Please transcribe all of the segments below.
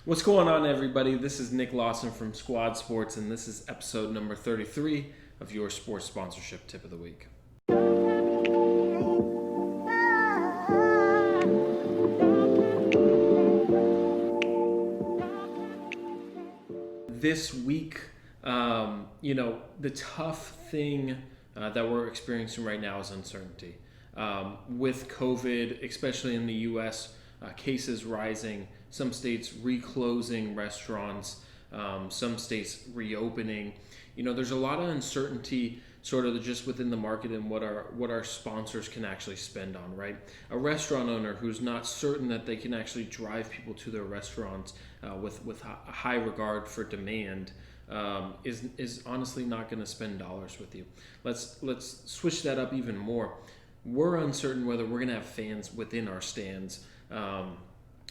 What's going on, everybody? This is Nick Lawson from Squad Sports, and this is episode number 33 of your sports sponsorship tip of the week. This week, the tough thing that we're experiencing right now is uncertainty. With COVID, especially in the U.S., cases rising, some states reclosing restaurants, some states reopening. There's a lot of uncertainty sort of just within the market and what our sponsors can actually spend on, right? A restaurant owner who's not certain that they can actually drive people to their restaurants with a high regard for demand is honestly not going to spend dollars with you. Let's switch that up even more. We're uncertain whether we're going to have fans within our stands,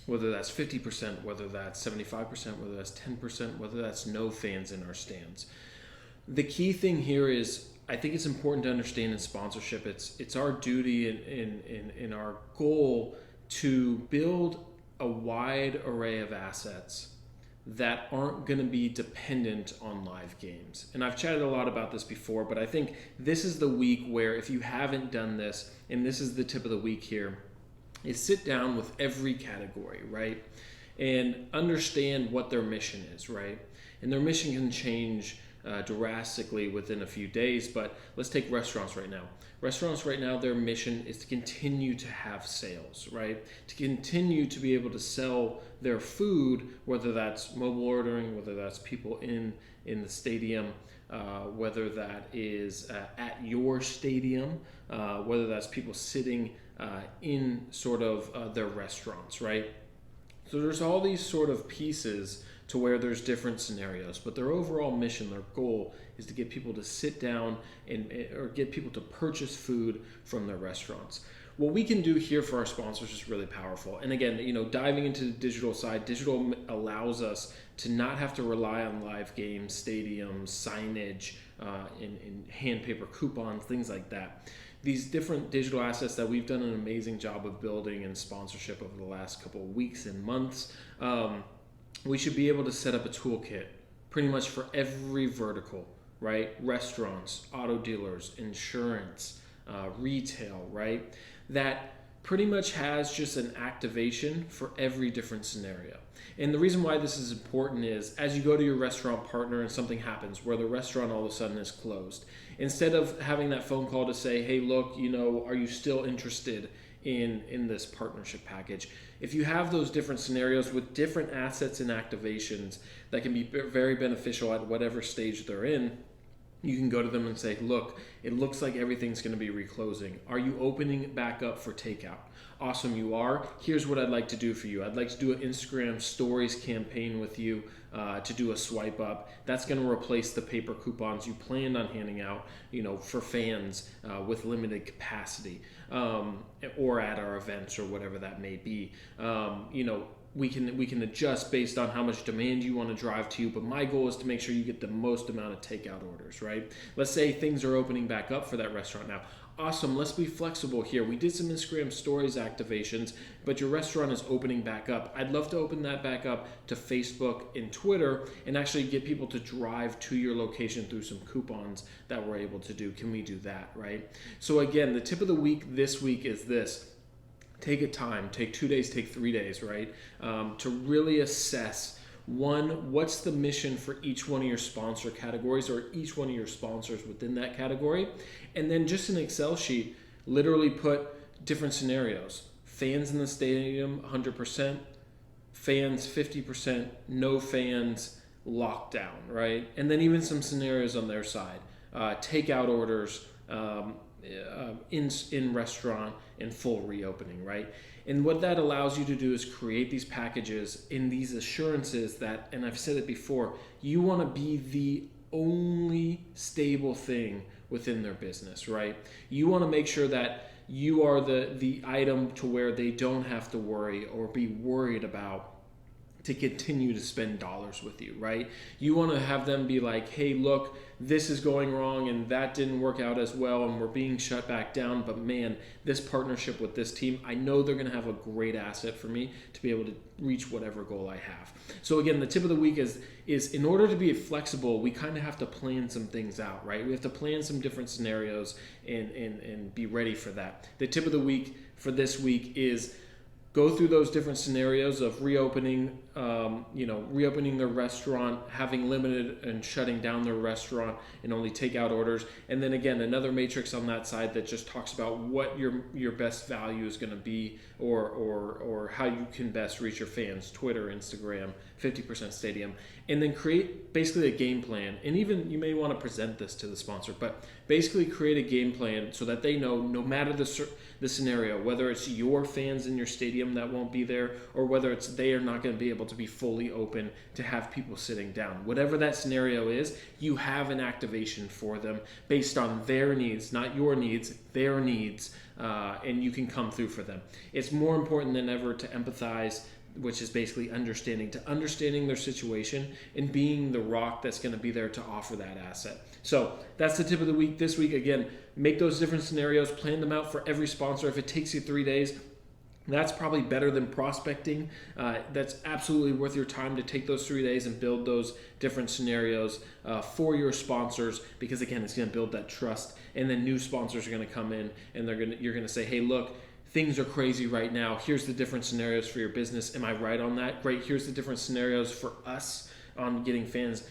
whether that's 50%, whether that's 75%, whether that's 10%, whether that's no fans in our stands. The key thing here is, I think it's important to understand in sponsorship, it's our duty and our goal to build a wide array of assets that aren't going to be dependent on live games. And I've chatted a lot about this before, but I think this is the week where, if you haven't done this, and this is the tip of the week here, is sit down with every category, right? And understand what their mission is, right? And their mission can change drastically within a few days, but let's take restaurants right now. Restaurants right now, their mission is to continue to have sales, right? To continue to be able to sell their food, whether that's mobile ordering, whether that's people in the stadium, whether that is at your stadium, whether that's people sitting in sort of their restaurants, right? So there's all these sort of pieces to where there's different scenarios, but their overall mission, their goal, is to get people to sit down or get people to purchase food from their restaurants. What we can do here for our sponsors is really powerful. And again, diving into the digital side, digital allows us to not have to rely on live games, stadiums, signage, and hand paper coupons, things like that. These different digital assets that we've done an amazing job of building in sponsorship over the last couple of weeks and months, we should be able to set up a toolkit pretty much for every vertical, right? Restaurants, auto dealers, insurance, retail, right? That pretty much has just an activation for every different scenario. And the reason why this is important is, as you go to your restaurant partner and something happens where the restaurant all of a sudden is closed, instead of having that phone call to say, hey, look, are you still interested in this partnership package? If you have those different scenarios with different assets and activations that can be very beneficial at whatever stage they're in, you can go to them and say, look, it looks like everything's going to be reclosing. Are you opening back up for takeout? Awesome, you are. Here's what I'd like to do for you. I'd like to do an Instagram stories campaign with you to do a swipe up. That's going to replace the paper coupons you planned on handing out, for fans with limited capacity, or at our events or whatever that may be. We can adjust based on how much demand you want to drive to you, but my goal is to make sure you get the most amount of takeout orders, right? Let's say things are opening back up for that restaurant now. Awesome, let's be flexible here. We did some Instagram stories activations, but your restaurant is opening back up. I'd love to open that back up to Facebook and Twitter and actually get people to drive to your location through some coupons that we're able to do. Can we do that, right? So again, the tip of the week this week is this. Take a time, take 2 days, take 3 days, right? To really assess, one, what's the mission for each one of your sponsor categories or each one of your sponsors within that category? And then just an Excel sheet, literally put different scenarios. Fans in the stadium, 100%. Fans, 50%. No fans, lockdown, right? And then even some scenarios on their side. Takeout orders, in restaurant and full reopening, right? And what that allows you to do is create these packages in these assurances that, and I've said it before, you want to be the only stable thing within their business, right? You want to make sure that you are the item to where they don't have to worry or be worried about to continue to spend dollars with you, right? You want to have them be like, hey, look, this is going wrong and that didn't work out as well and we're being shut back down, but man, this partnership with this team, I know they're going to have a great asset for me to be able to reach whatever goal I have. So again, the tip of the week is in order to be flexible, we kind of have to plan some things out, right? We have to plan some different scenarios and be ready for that. The tip of the week for this week is go through those different scenarios of reopening, reopening their restaurant, having limited and shutting down their restaurant and only takeout orders. And then again, another matrix on that side that just talks about what your best value is going to be or how you can best reach your fans, Twitter, Instagram, 50% Stadium. And then create basically a game plan. And even you may want to present this to the sponsor, but basically create a game plan so that they know no matter the scenario, whether it's your fans in your stadium that won't be there or whether it's they are not going to be able to be fully open to have people sitting down. Whatever that scenario is, you have an activation for them based on their needs, not your needs, their needs, and you can come through for them. It's more important than ever to empathize, which is basically understanding their situation and being the rock that's going to be there to offer that asset. So that's the tip of the week this week. Again, make those different scenarios, plan them out for every sponsor. If it takes you 3 days, that's probably better than prospecting. That's absolutely worth your time to take those 3 days and build those different scenarios for your sponsors, because again, it's going to build that trust. And then new sponsors are going to come in and you're going to say, hey, look, things are crazy right now. Here's the different scenarios for your business. Am I right on that? Great. Here's the different scenarios for us on getting fans.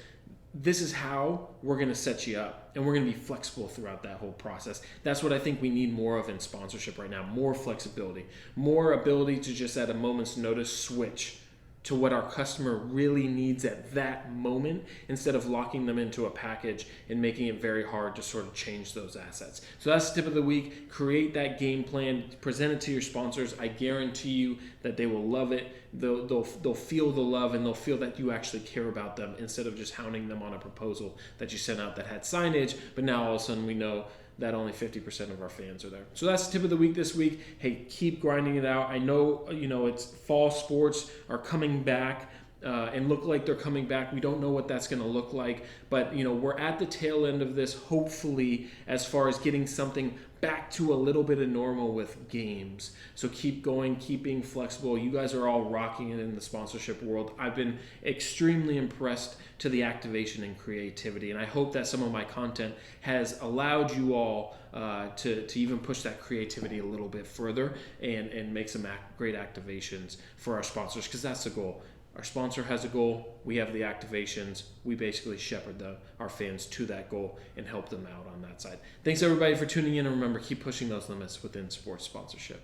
This is how we're going to set you up, and we're going to be flexible throughout that whole process. That's what I think we need more of in sponsorship right now. More flexibility, more ability to just at a moment's notice switch to what our customer really needs at that moment, instead of locking them into a package and making it very hard to sort of change those assets. So that's the tip of the week. Create that game plan, present it to your sponsors. I guarantee you that they will love it. They'll feel the love, and they'll feel that you actually care about them, instead of just hounding them on a proposal that you sent out that had signage, but now all of a sudden we know that only 50% of our fans are there. So that's the tip of the week this week. Hey, keep grinding it out. I know, it's fall sports are coming back and look like they're coming back. We don't know what that's going to look like, but we're at the tail end of this, hopefully, as far as getting something back to a little bit of normal with games. So keep going, keep being flexible. You guys are all rocking it in the sponsorship world. I've been extremely impressed to the activation and creativity, and I hope that some of my content has allowed you all to even push that creativity a little bit further and make some great activations for our sponsors, because that's the goal. Our sponsor has a goal, we have the activations, we basically shepherd our fans to that goal and help them out on that side. Thanks everybody for tuning in, and remember, keep pushing those limits within sports sponsorship.